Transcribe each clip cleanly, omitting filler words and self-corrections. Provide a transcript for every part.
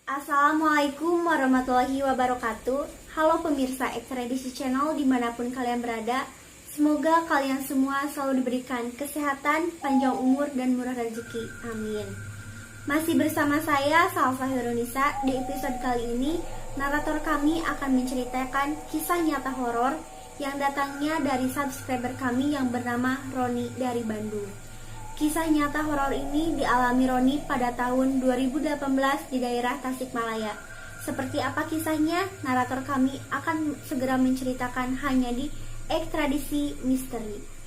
Assalamualaikum warahmatullahi wabarakatuh. Halo pemirsa Ekstradisi Channel dimanapun kalian berada. Semoga kalian semua selalu diberikan kesehatan, panjang umur, dan murah rezeki. Amin. Masih bersama saya, Salsa Hirunisa. Di episode kali ini, narator kami akan menceritakan kisah nyata horor yang datangnya dari subscriber kami yang bernama Roni dari Bandung. Kisah nyata horor ini dialami Roni pada tahun 2018 di daerah Tasikmalaya. Seperti apa kisahnya? Narator kami akan segera menceritakan hanya di Ekstradisi Misteri.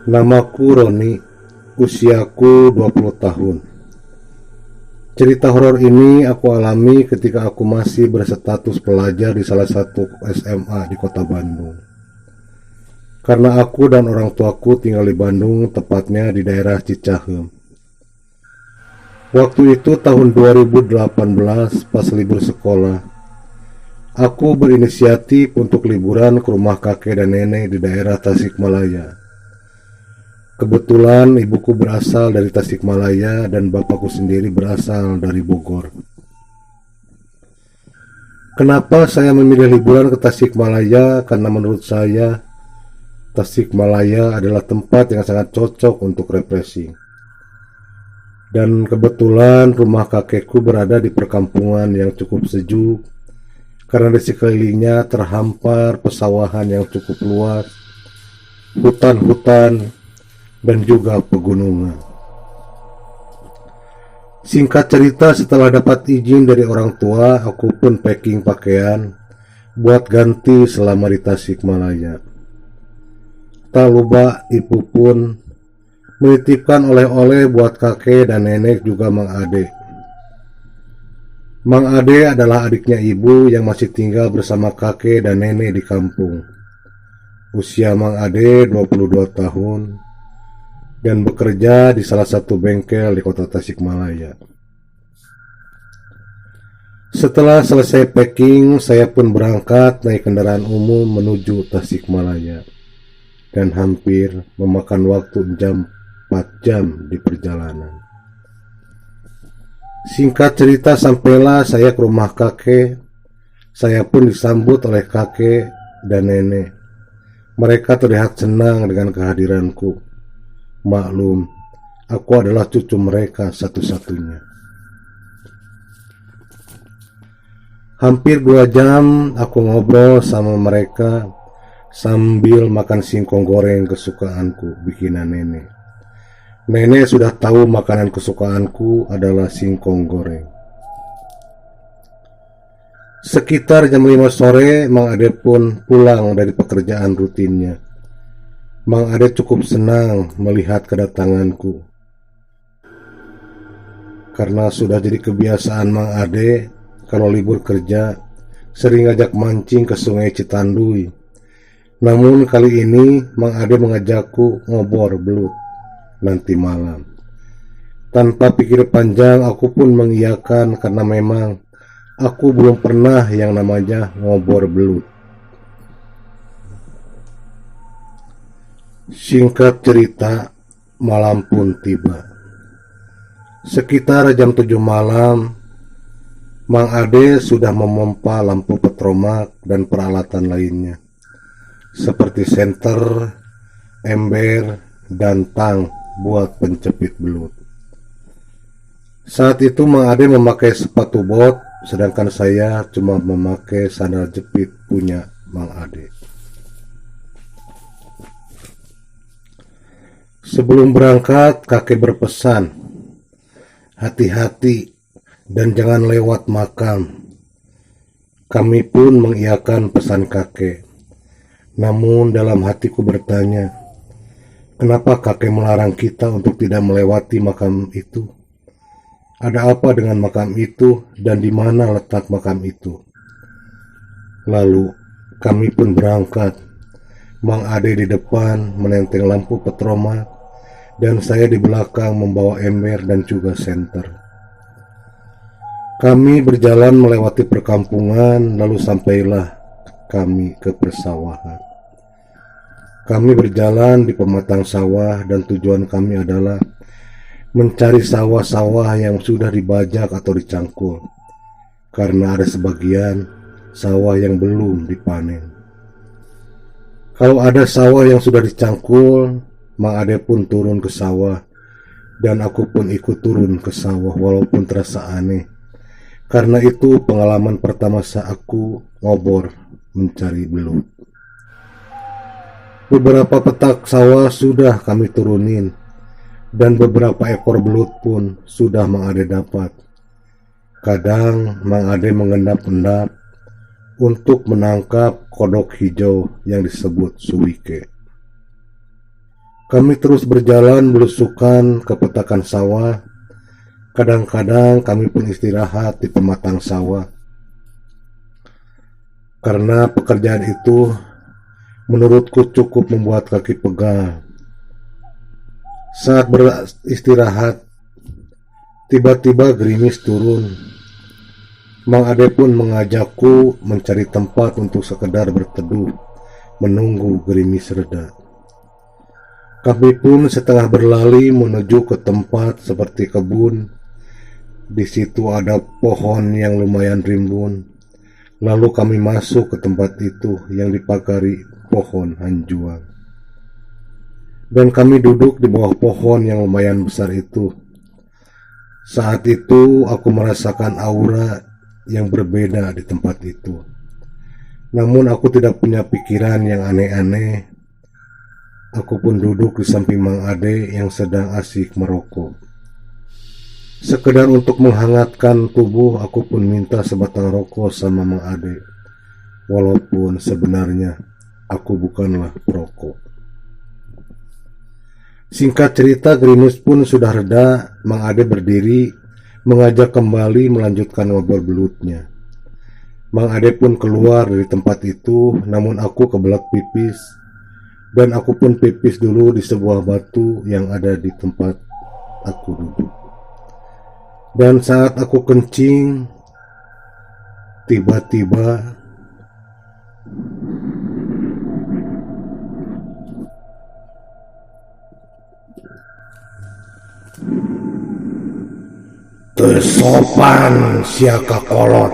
Namaku Roni, usiaku 20 tahun. Cerita horor ini aku alami ketika aku masih berstatus pelajar di salah satu SMA di kota Bandung. Karena aku dan orang tuaku tinggal di Bandung, tepatnya di daerah Cicahem. Waktu itu tahun 2018 pas libur sekolah, aku berinisiatif untuk liburan ke rumah kakek dan nenek di daerah Tasikmalaya. Kebetulan ibuku berasal dari Tasikmalaya dan bapakku sendiri berasal dari Bogor. Kenapa saya memilih liburan ke Tasikmalaya? Karena menurut saya Tasikmalaya adalah tempat yang sangat cocok untuk refreshing. Dan kebetulan rumah kakekku berada di perkampungan yang cukup sejuk, karena di sekelilingnya terhampar pesawahan yang cukup luas, hutan-hutan, dan juga pegunungan. Singkat cerita, setelah dapat izin dari orang tua, aku pun packing pakaian buat ganti selama di Tasikmalaya. Tak lupa ibu pun menitipkan oleh-oleh buat kakek dan nenek juga Mang Ade. Mang Ade adalah adiknya ibu yang masih tinggal bersama kakek dan nenek di kampung. Usia Mang Ade 22 tahun dan bekerja di salah satu bengkel di kota Tasikmalaya. Setelah selesai packing, saya pun berangkat naik kendaraan umum menuju Tasikmalaya dan hampir memakan waktu 4 jam di perjalanan. Singkat cerita, sampailah saya ke rumah kakek. Saya pun disambut oleh kakek dan nenek. Mereka terlihat senang dengan kehadiranku. Maklum, aku adalah cucu mereka satu-satunya. Hampir 2 jam aku ngobrol sama mereka sambil makan singkong goreng kesukaanku bikinan nenek. Nenek sudah tahu makanan kesukaanku adalah singkong goreng. Sekitar jam 5 sore, Mang Ade pun pulang dari pekerjaan rutinnya. Mang Ade cukup senang melihat kedatanganku, karena sudah jadi kebiasaan Mang Ade kalau libur kerja sering ngajak mancing ke Sungai Citanduy. Namun kali ini Mang Ade mengajakku ngobor belut nanti malam. Tanpa pikir panjang aku pun mengiyakan, karena memang aku belum pernah yang namanya ngobor belut. Singkat cerita, malam pun tiba. Sekitar jam 7 malam, Mang Ade sudah memompa lampu petromak dan peralatan lainnya, seperti senter, ember, dan tang buat penjepit belut. Saat itu Mang Ade memakai sepatu bot, sedangkan saya cuma memakai sandal jepit punya Mang Ade. Sebelum berangkat, kakek berpesan, hati-hati dan jangan lewat makam. Kami pun mengiyakan pesan kakek. Namun dalam hatiku bertanya, kenapa kakek melarang kita untuk tidak melewati makam itu? Ada apa dengan makam itu dan di mana letak makam itu? Lalu kami pun berangkat. Mang Ade di depan menenteng lampu petromak dan saya di belakang membawa ember dan juga senter. Kami berjalan melewati perkampungan, lalu sampailah kami ke persawahan. Kami berjalan di pematang sawah dan tujuan kami adalah mencari sawah-sawah yang sudah dibajak atau dicangkul, karena ada sebagian sawah yang belum dipanen. Kalau ada sawah yang sudah dicangkul, Mang Ade pun turun ke sawah, dan aku pun ikut turun ke sawah walaupun terasa aneh. Karena itu pengalaman pertama saat aku ngobor mencari belut. Beberapa petak sawah sudah kami turunin, dan beberapa ekor belut pun sudah Mang Ade dapat. Kadang Mang Ade mengendap-endap untuk menangkap kodok hijau yang disebut suwike. Kami terus berjalan belusukan ke petakan sawah. Kadang-kadang kami pun istirahat di pematang sawah. Karena pekerjaan itu menurutku cukup membuat kaki pegal. Saat beristirahat, tiba-tiba gerimis turun. Mang Ade pun mengajakku mencari tempat untuk sekedar berteduh, menunggu gerimis reda. Kami pun setengah berlari menuju ke tempat seperti kebun. Di situ ada pohon yang lumayan rimbun. Lalu kami masuk ke tempat itu yang dipagari pohon hanjuang. Dan kami duduk di bawah pohon yang lumayan besar itu. Saat itu aku merasakan aura yang berbeda di tempat itu. Namun aku tidak punya pikiran yang aneh-aneh. Aku pun duduk di samping Mang Ade yang sedang asik merokok. Sekedar untuk menghangatkan tubuh, aku pun minta sebatang rokok sama Mang Ade. Walaupun sebenarnya aku bukanlah perokok. Singkat cerita, gerimis pun sudah reda. Mang Ade berdiri, mengajak kembali melanjutkan ngobrol belutnya. Mang Ade pun keluar dari tempat itu, namun aku kebelet pipis, dan aku pun pipis dulu di sebuah batu yang ada di tempat aku duduk. Dan saat aku kencing, tiba-tiba tersopan siaka kolot.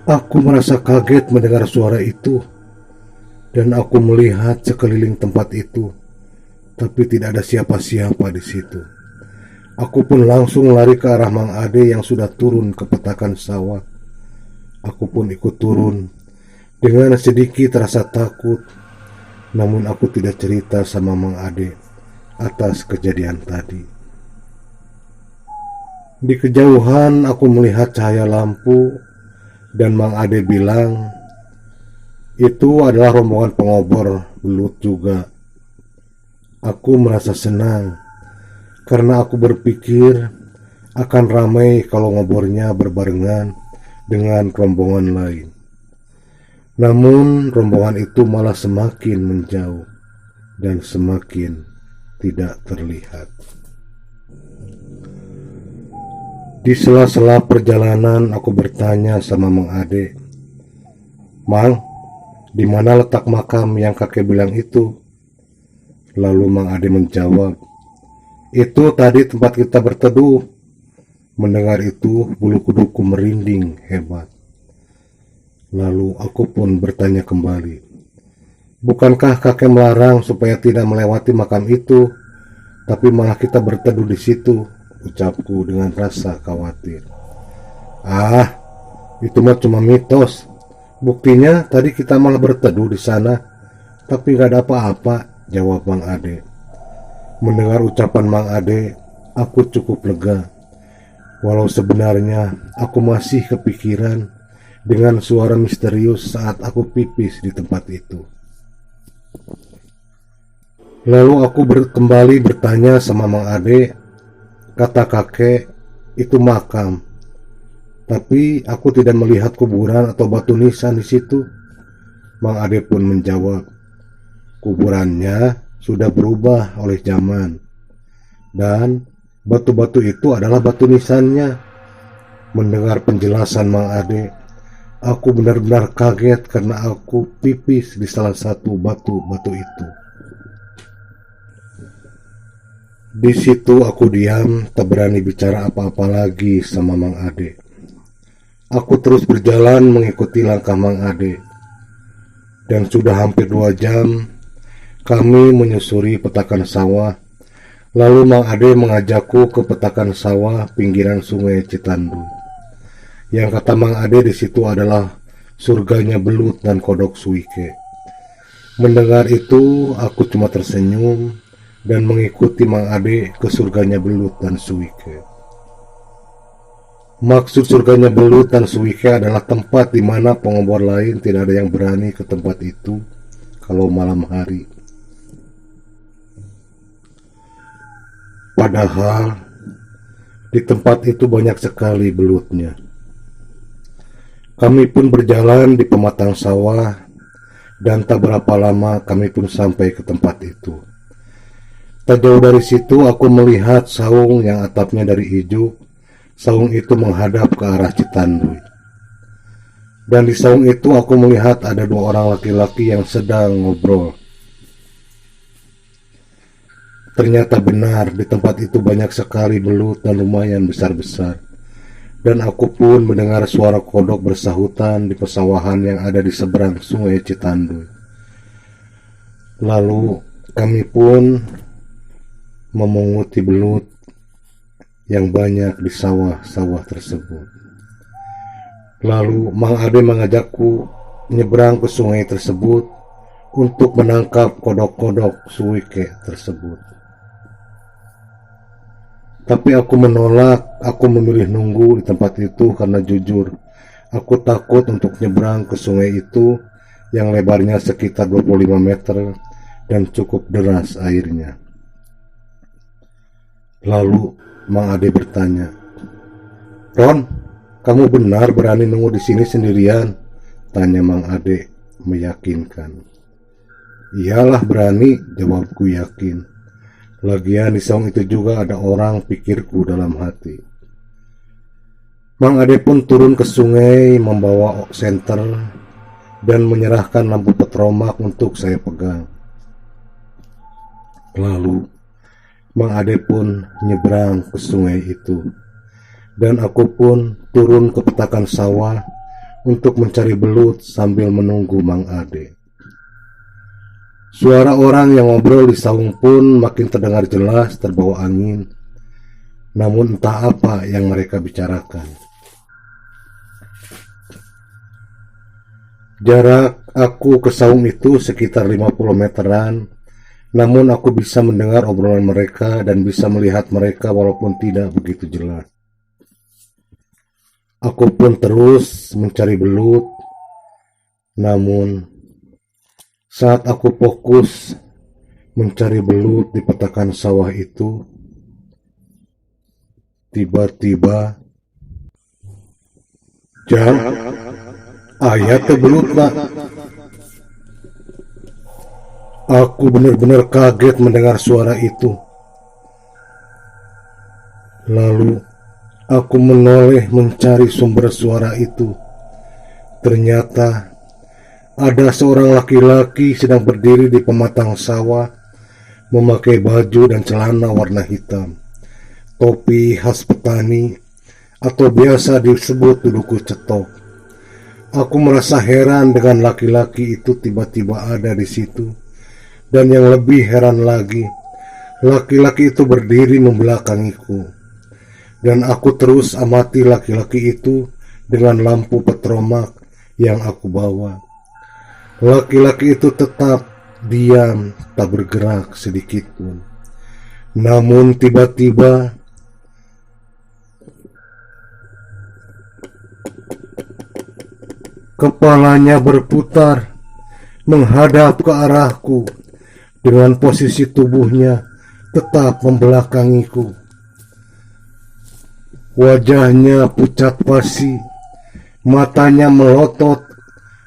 Aku merasa kaget mendengar suara itu, dan aku melihat sekeliling tempat itu, tapi tidak ada siapa-siapa di situ. Aku pun langsung lari ke arah Mang Ade yang sudah turun ke petakan sawah. Aku pun ikut turun dengan sedikit rasa takut, namun aku tidak cerita sama Mang Ade atas kejadian tadi. Di kejauhan aku melihat cahaya lampu, dan Mang Ade bilang itu adalah rombongan pengobor belut juga. Aku merasa senang karena aku berpikir akan ramai kalau ngobornya berbarengan dengan rombongan lain. Namun rombongan itu malah semakin menjauh dan semakin tidak terlihat. Di sela-sela perjalanan aku bertanya sama Mang Ade, "Mang, di mana letak makam yang kakek bilang itu?" Lalu Mang Ade menjawab, "Itu tadi tempat kita berteduh." Mendengar itu, bulu kuduku merinding hebat. Lalu aku pun bertanya kembali, "Bukankah kakek melarang supaya tidak melewati makam itu, tapi malah kita berteduh di situ?" Ucapku dengan rasa khawatir. "Ah, itu mah cuma mitos. Buktinya tadi kita malah berteduh di sana, tapi gak ada apa-apa," jawab Mang Ade. Mendengar ucapan Mang Ade, aku cukup lega. Walau sebenarnya aku masih kepikiran dengan suara misterius saat aku pipis di tempat itu. Lalu aku kembali bertanya sama Mang Ade, "Kata kakek, itu makam. Tapi aku tidak melihat kuburan atau batu nisan di situ. Mang Ade pun menjawab, kuburannya sudah berubah oleh zaman. Dan batu-batu itu adalah batu nisannya. Mendengar penjelasan Mang Ade, aku benar-benar kaget karena aku pipis di salah satu batu-batu itu. Di situ aku diam, tak berani bicara apa-apa lagi sama Mang Ade. Aku terus berjalan mengikuti langkah Mang Ade. Dan sudah hampir 2 jam, kami menyusuri petakan sawah. Lalu Mang Ade mengajakku ke petakan sawah pinggiran sungai Citanduy. Yang kata Mang Ade di situ adalah surganya belut dan kodok Suike. Mendengar itu, aku cuma tersenyum dan mengikuti Mang Ade ke surganya belut dan Suike. Maksud surganya belut dan Suike adalah tempat di mana pengobor lain tidak ada yang berani ke tempat itu kalau malam hari. Padahal di tempat itu banyak sekali belutnya. Kami pun berjalan di pematang sawah dan tak berapa lama kami pun sampai ke tempat itu. Tak jauh dari situ aku melihat saung yang atapnya dari ijuk. Saung itu menghadap ke arah Citanduy. Dan di saung itu aku melihat ada 2 orang laki-laki yang sedang ngobrol. Ternyata benar, di tempat itu banyak sekali belut dan lumayan besar-besar. Dan aku pun mendengar suara kodok bersahutan di pesawahan yang ada di seberang sungai Citanduy. Lalu kami pun memunguti belut yang banyak di sawah-sawah tersebut. Lalu Mang Ade mengajakku nyebrang ke sungai tersebut untuk menangkap kodok-kodok Suike tersebut. Tapi aku menolak, aku memilih nunggu di tempat itu karena jujur, aku takut untuk nyebrang ke sungai itu yang lebarnya sekitar 25 meter dan cukup deras airnya. Lalu Mang Ade bertanya, "Ron, kamu benar berani nunggu di sini sendirian?" Tanya Mang Ade meyakinkan. "Iyalah berani," jawabku yakin. Lagian di saung itu juga ada orang, pikirku dalam hati. Mang Ade pun turun ke sungai membawa senter dan menyerahkan lampu petromak untuk saya pegang. Lalu Mang Ade pun nyebrang ke sungai itu, dan aku pun turun ke petakan sawah untuk mencari belut sambil menunggu Mang Ade. Suara orang yang ngobrol di saung pun makin terdengar jelas terbawa angin, namun entah apa yang mereka bicarakan. Jarak aku ke saung itu sekitar 50 meteran. Namun aku bisa mendengar obrolan mereka dan bisa melihat mereka walaupun tidak begitu jelas. Aku pun terus mencari belut. Namun saat aku fokus mencari belut di petakan sawah itu, tiba-tiba jam ayat belut nak. Aku benar-benar kaget mendengar suara itu. Lalu aku menoleh mencari sumber suara itu. Ternyata ada seorang laki-laki sedang berdiri di pematang sawah, memakai baju dan celana warna hitam, topi khas petani atau biasa disebut duduku cetok. Aku merasa heran dengan laki-laki itu tiba-tiba ada di situ. Dan yang lebih heran lagi, laki-laki itu berdiri membelakangiku. Dan aku terus amati laki-laki itu dengan lampu petromak yang aku bawa. Laki-laki itu tetap diam, tak bergerak sedikit pun. Namun tiba-tiba kepalanya berputar menghadap ke arahku. Dengan posisi tubuhnya tetap membelakangiku. Wajahnya pucat pasi, matanya melotot,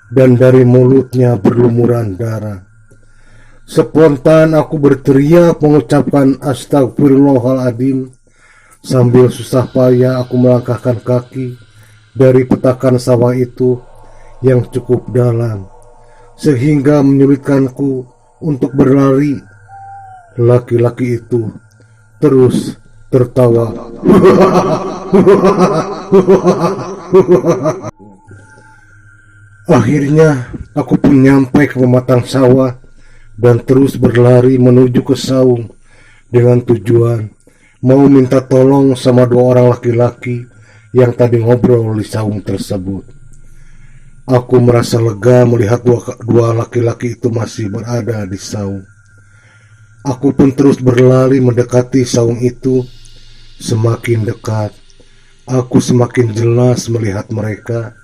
dan dari mulutnya berlumuran darah. Spontan aku berteriak mengucapkan astagfirullahaladzim. Sambil susah payah aku melangkahkan kaki dari petakan sawah itu yang cukup dalam, sehingga menyulitkanku untuk berlari. Laki-laki itu terus tertawa. Akhirnya aku pun nyampe ke pematang sawah dan terus berlari menuju ke saung dengan tujuan mau minta tolong sama dua orang laki-laki yang tadi ngobrol di saung tersebut. Aku merasa lega melihat dua laki-laki itu masih berada di saung. Aku pun terus berlari mendekati saung itu. Semakin dekat, aku semakin jelas melihat mereka.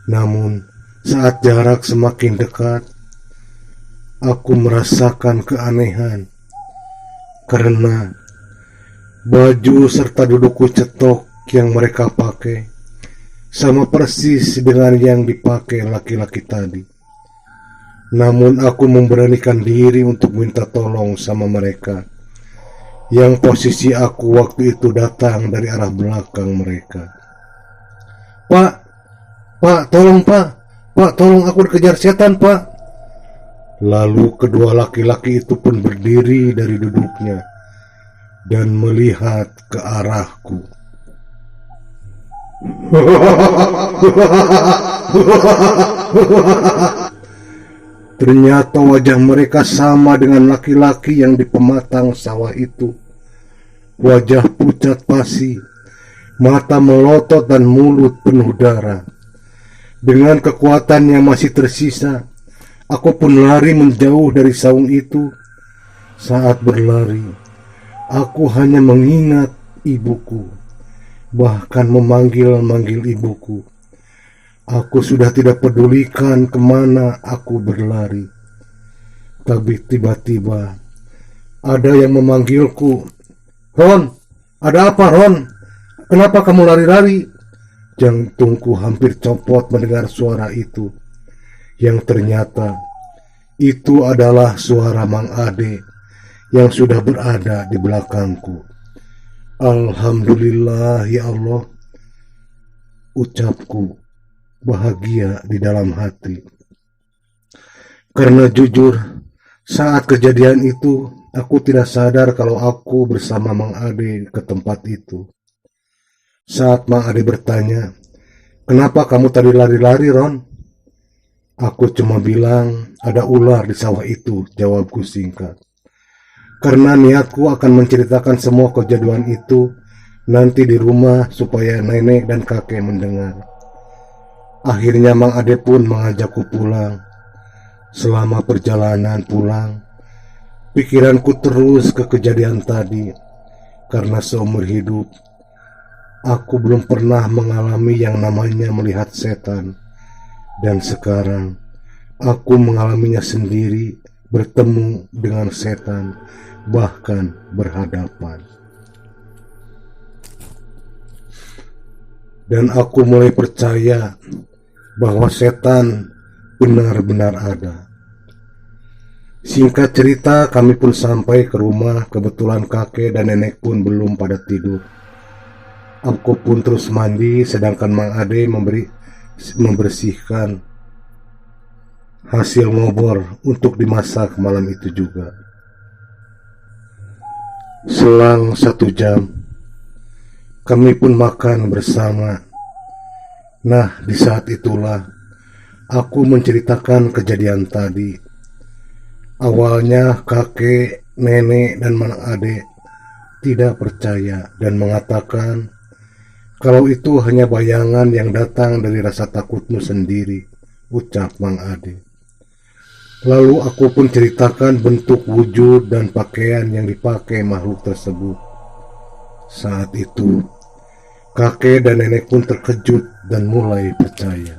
Namun, saat jarak semakin dekat, aku merasakan keanehan. Karena baju serta dudukku cetok yang mereka pakai sama persis dengan yang dipakai laki-laki tadi. Namun aku memberanikan diri untuk minta tolong sama mereka, yang posisi aku waktu itu datang dari arah belakang mereka. Pak, tolong Pak, tolong aku dikejar setan Pak. Lalu kedua laki-laki itu pun berdiri dari duduknya dan melihat ke arahku. Ternyata wajah mereka sama dengan laki-laki yang di pematang sawah itu. Wajah pucat pasi, mata melotot dan mulut penuh darah. Dengan kekuatan yang masih tersisa, aku pun lari menjauh dari saung itu. Saat berlari, aku hanya mengingat ibuku, bahkan memanggil-manggil ibuku. Aku sudah tidak pedulikan kemana aku berlari. Tapi tiba-tiba ada yang memanggilku. Ron, ada apa Ron? Kenapa kamu lari-lari? Jantungku hampir copot mendengar suara itu, yang ternyata itu adalah suara Mang Ade yang sudah berada di belakangku. Alhamdulillah ya Allah, ucapku bahagia di dalam hati. Karena jujur, saat kejadian itu aku tidak sadar kalau aku bersama Mang Ade ke tempat itu. Saat Mang Ade bertanya, "Kenapa kamu tadi lari-lari, Ron?" Aku cuma bilang, "Ada ular di sawah itu," jawabku singkat. Karena niatku akan menceritakan semua kejadian itu nanti di rumah supaya nenek dan kakek mendengar. Akhirnya Mang Ade pun mengajakku pulang. Selama perjalanan pulang, pikiranku terus ke kejadian tadi. Karena seumur hidup, aku belum pernah mengalami yang namanya melihat setan. Dan sekarang, aku mengalaminya sendiri, bertemu dengan setan, bahkan berhadapan. Dan aku mulai percaya bahwa setan benar-benar ada. Singkat cerita, kami pun sampai ke rumah. Kebetulan kakek dan nenek pun belum pada tidur. Aku pun terus mandi, sedangkan Mang Ade membersihkan hasil ngobor untuk dimasak malam itu juga. Selang 1 jam, kami pun makan bersama. Nah, di saat itulah aku menceritakan kejadian tadi. Awalnya kakek, nenek, dan Mang Ade tidak percaya dan mengatakan kalau itu hanya bayangan yang datang dari rasa takutmu sendiri, ucap Mang Ade. Lalu aku pun ceritakan bentuk wujud dan pakaian yang dipakai makhluk tersebut. Saat itu, kakek dan nenek pun terkejut dan mulai percaya.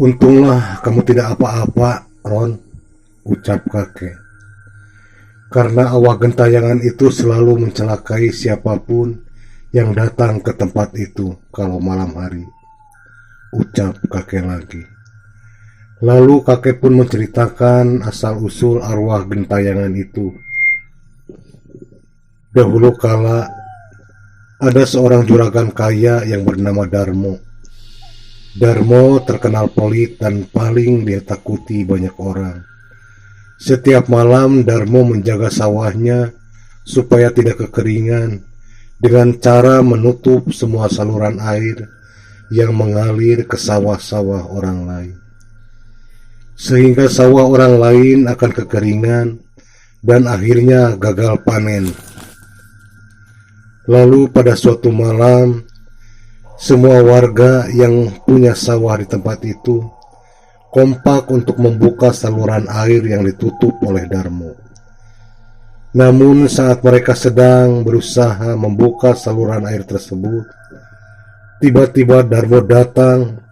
Untunglah kamu tidak apa-apa, Ron, ucap kakek. karena awak gentayangan itu selalu mencelakai siapapun yang datang ke tempat itu kalau malam hari, ucap kakek lagi. Lalu kakek pun menceritakan asal-usul arwah gentayangan itu. Dahulu kala, ada seorang juragan kaya yang bernama Darmo. Darmo terkenal pelit dan paling dia takuti banyak orang. Setiap malam Darmo menjaga sawahnya supaya tidak kekeringan dengan cara menutup semua saluran air yang mengalir ke sawah-sawah orang lain. Sehingga sawah orang lain akan kekeringan dan akhirnya gagal panen. Lalu pada suatu malam, semua warga yang punya sawah di tempat itu kompak untuk membuka saluran air yang ditutup oleh Darmo. Namun saat mereka sedang berusaha membuka saluran air tersebut, tiba-tiba Darmo datang,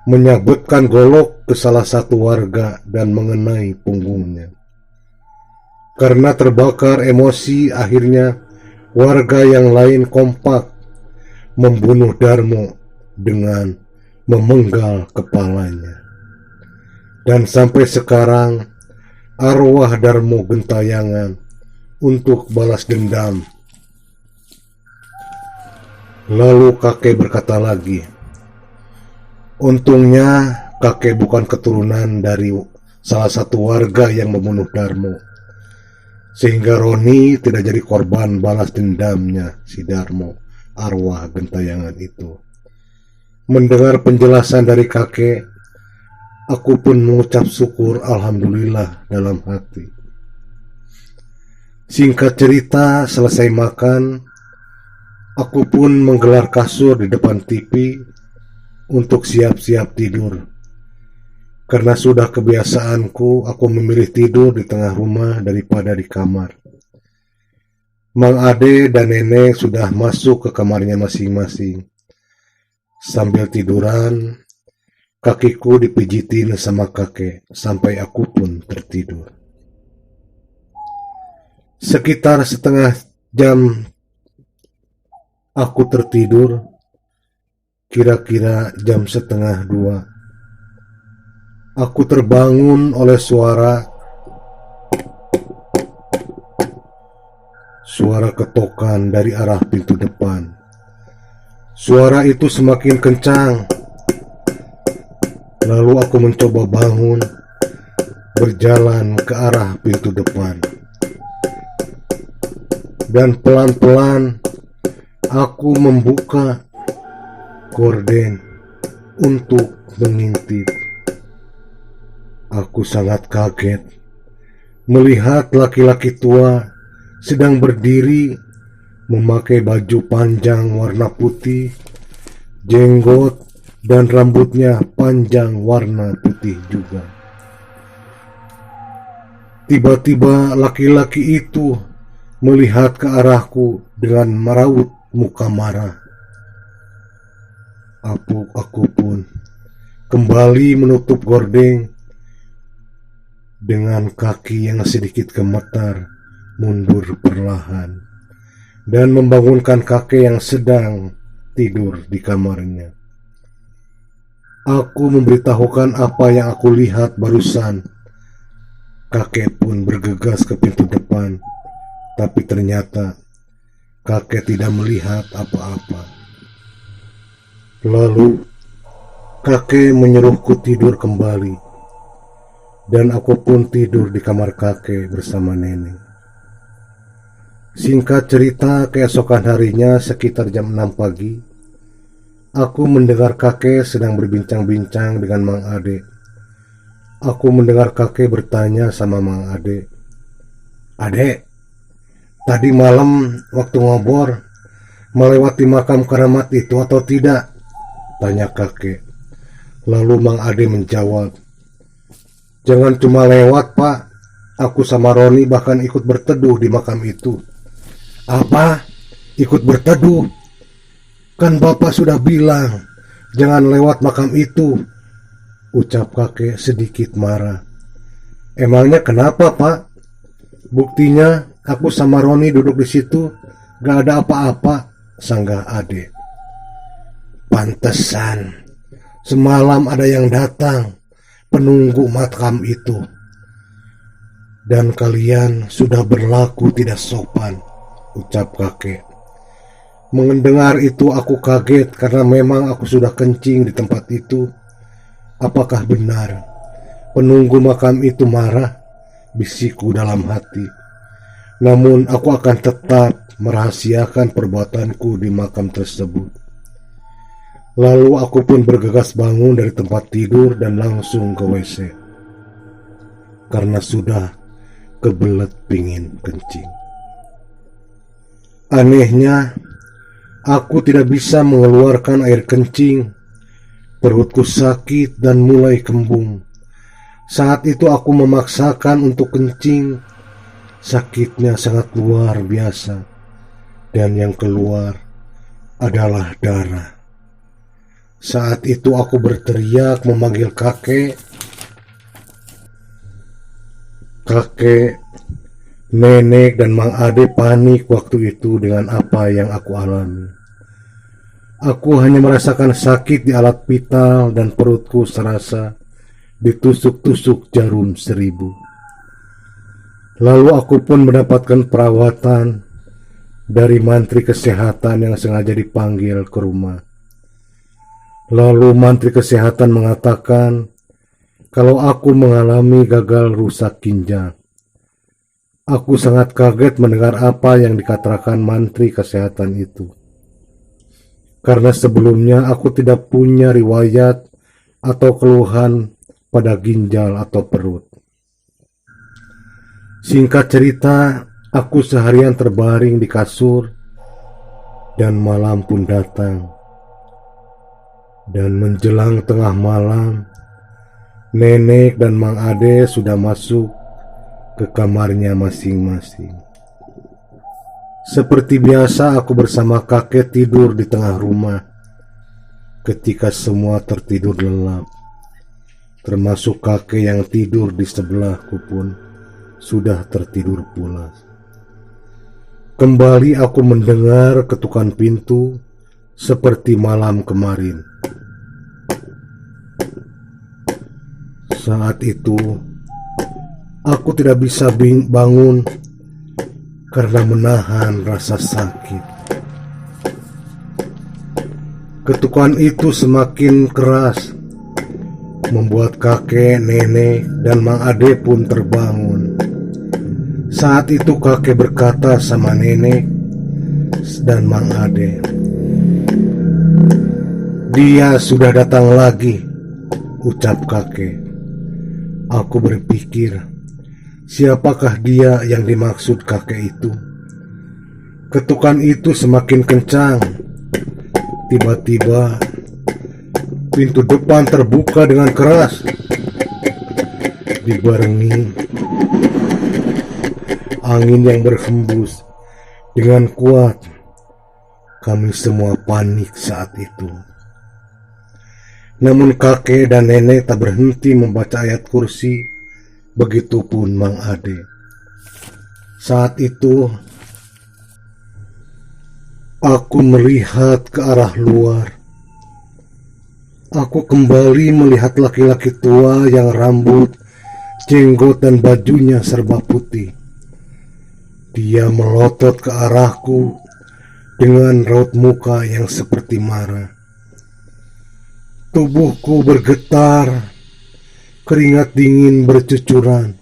menyabetkan golok ke salah satu warga dan mengenai punggungnya. Karena terbakar emosi, akhirnya warga yang lain kompak membunuh Darmo dengan memenggal kepalanya. Dan sampai sekarang arwah Darmo gentayangan untuk balas dendam. Lalu kakek berkata lagi, untungnya kakek bukan keturunan dari salah satu warga yang membunuh Darmo, sehingga Roni tidak jadi korban balas dendamnya si Darmo, arwah gentayangan itu. Mendengar penjelasan dari kakek, aku pun mengucap syukur alhamdulillah dalam hati. Singkat cerita, selesai makan, aku pun menggelar kasur di depan TV untuk siap-siap tidur. Karena sudah kebiasaanku, aku memilih tidur di tengah rumah daripada di kamar. Mang Ade dan Nenek sudah masuk ke kamarnya masing-masing. Sambil tiduran, kakiku dipijitin sama kakek sampai aku pun tertidur. Sekitar setengah jam aku tertidur, kira-kira jam 1:30. Aku terbangun oleh suara ketokan dari arah pintu depan. Suara itu semakin kencang. Lalu aku mencoba bangun, berjalan ke arah pintu depan. Dan pelan-pelan aku membuka gorden untuk mengintip. Aku sangat kaget melihat laki-laki tua sedang berdiri memakai baju panjang warna putih, jenggot dan rambutnya panjang warna putih juga. Tiba-tiba laki-laki itu melihat ke arahku dengan meraut muka marah. Aku pun kembali menutup gorden dengan kaki yang sedikit gemetar, mundur perlahan dan membangunkan kakek yang sedang tidur di kamarnya. Aku memberitahukan apa yang aku lihat barusan. Kakek pun bergegas ke pintu depan, tapi ternyata kakek tidak melihat apa-apa. Lalu kakek menyuruhku tidur kembali, dan aku pun tidur di kamar kakek bersama nenek. Singkat cerita, keesokan harinya sekitar jam 6 pagi, aku mendengar kakek sedang berbincang-bincang dengan Mang Ade. Aku mendengar kakek bertanya sama Mang Ade, "Ade, tadi malam waktu ngobor melewati makam keramat itu atau tidak?" tanya kakek. Lalu Mang Ade menjawab, "Jangan cuma lewat, Pak. Aku sama Roni bahkan ikut berteduh di makam itu." "Apa? Ikut berteduh? Kan Bapak sudah bilang jangan lewat makam itu," ucap kakek sedikit marah. "Emangnya kenapa, Pak?" Buktinya aku sama Roni duduk di situ, gak ada apa-apa, sanggah Ade. Pantesan, semalam ada yang datang, penunggu makam itu. Dan kalian sudah berlaku tidak sopan, ucap kakek. Mendengar itu aku kaget karena memang aku sudah kencing di tempat itu. Apakah benar penunggu makam itu marah? Bisikku dalam hati. Namun aku akan tetap merahasiakan perbuatanku di makam tersebut. Lalu aku pun bergegas bangun dari tempat tidur dan langsung ke WC. Karena sudah kebelet pingin kencing. Anehnya, aku tidak bisa mengeluarkan air kencing. Perutku sakit dan mulai kembung. Saat itu aku memaksakan untuk kencing. Sakitnya sangat luar biasa. Dan yang keluar adalah darah. Saat itu aku berteriak memanggil kakek. Kakek, nenek, dan Mang Ade panik waktu itu dengan apa yang aku alami. Aku hanya merasakan sakit di alat vital dan perutku serasa ditusuk-tusuk jarum 1000. Lalu aku pun mendapatkan perawatan dari mantri kesehatan yang sengaja dipanggil ke rumah. Lalu mantri kesehatan mengatakan kalau aku mengalami gagal rusak ginjal. Aku sangat kaget mendengar apa yang dikatakan mantri kesehatan itu. Karena sebelumnya aku tidak punya riwayat atau keluhan pada ginjal atau perut. Singkat cerita, aku seharian terbaring di kasur dan malam pun datang. Dan menjelang tengah malam, nenek dan Mang Ade sudah masuk ke kamarnya masing-masing. Seperti biasa aku bersama kakek tidur di tengah rumah. Ketika semua tertidur lelap, termasuk kakek yang tidur di sebelahku pun sudah tertidur pula. Kembali aku mendengar ketukan pintu seperti malam kemarin. Saat itu aku tidak bisa bangun karena menahan rasa sakit. Ketukan itu semakin keras, membuat kakek, nenek, dan Mang Ade pun terbangun. Saat itu kakek berkata sama nenek dan Mang Ade, "Dia sudah datang lagi," ucap kakek. Aku berpikir, siapakah dia yang dimaksud kakek itu? Ketukan itu semakin kencang. Tiba-tiba pintu depan terbuka dengan keras, dibarengi angin yang berhembus dengan kuat. Kami semua panik saat itu. Namun kakek dan nenek tak berhenti membaca ayat kursi. Begitupun Mang Ade. Saat itu aku melihat ke arah luar. Aku kembali melihat laki-laki tua yang rambut, jenggot, dan bajunya serba putih. Dia melotot ke arahku dengan raut muka yang seperti marah. Tubuhku bergetar. Keringat dingin bercucuran.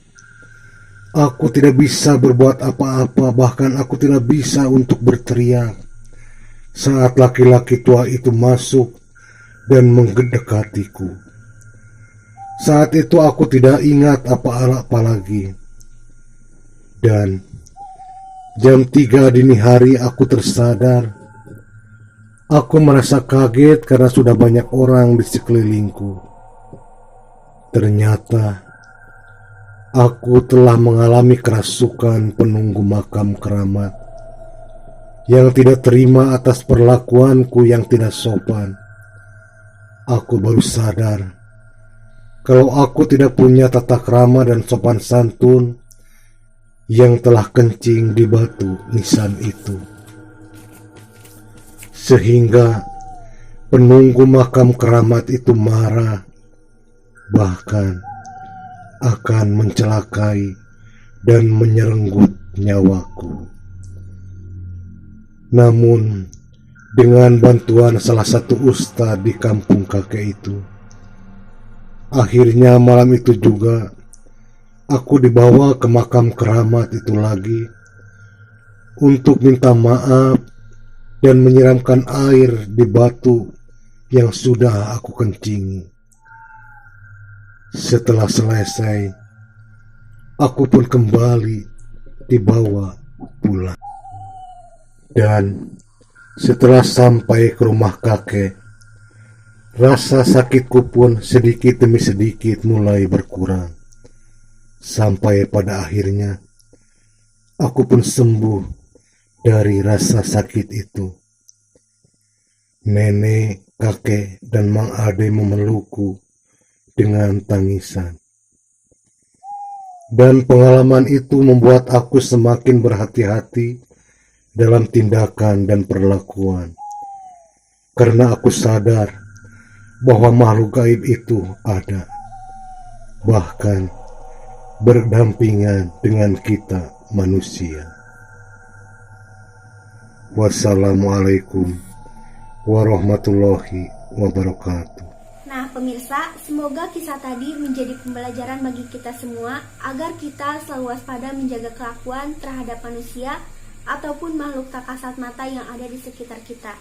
Aku tidak bisa berbuat apa-apa, bahkan aku tidak bisa untuk berteriak. Saat laki-laki tua itu masuk dan mendekatiku. Saat itu aku tidak ingat apa-apa lagi. Dan jam 3 dini hari aku tersadar. Aku merasa kaget karena sudah banyak orang di sekelilingku. Ternyata aku telah mengalami kerasukan penunggu makam keramat yang tidak terima atas perlakuanku yang tidak sopan. Aku baru sadar kalau aku tidak punya tata krama dan sopan santun yang telah kencing di batu nisan itu. Sehingga penunggu makam keramat itu marah, bahkan akan mencelakai dan menyerenggut nyawaku. Namun, dengan bantuan salah satu ustadz di kampung kakek itu, akhirnya malam itu juga aku dibawa ke makam keramat itu lagi untuk minta maaf dan menyiramkan air di batu yang sudah aku kencingi. Setelah selesai, aku pun kembali dibawa pulang. Dan setelah sampai ke rumah kakek, rasa sakitku pun sedikit demi sedikit mulai berkurang. Sampai pada akhirnya, aku pun sembuh dari rasa sakit itu. Nenek, kakek, dan Mang Ade memelukku dengan tangisan. Dan pengalaman itu membuat aku semakin berhati-hati dalam tindakan dan perlakuan. Karena aku sadar bahwa makhluk gaib itu ada, bahkan berdampingan dengan kita manusia. Wassalamualaikum warahmatullahi wabarakatuh. Nah pemirsa, semoga kisah tadi menjadi pembelajaran bagi kita semua agar kita selalu waspada menjaga kelakuan terhadap manusia ataupun makhluk tak kasat mata yang ada di sekitar kita.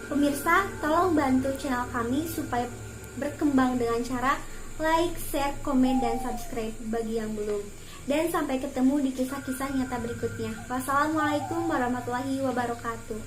Pemirsa, tolong bantu channel kami supaya berkembang dengan cara like, share, komen, dan subscribe bagi yang belum. Dan sampai ketemu di kisah-kisah nyata berikutnya. Wassalamualaikum warahmatullahi wabarakatuh.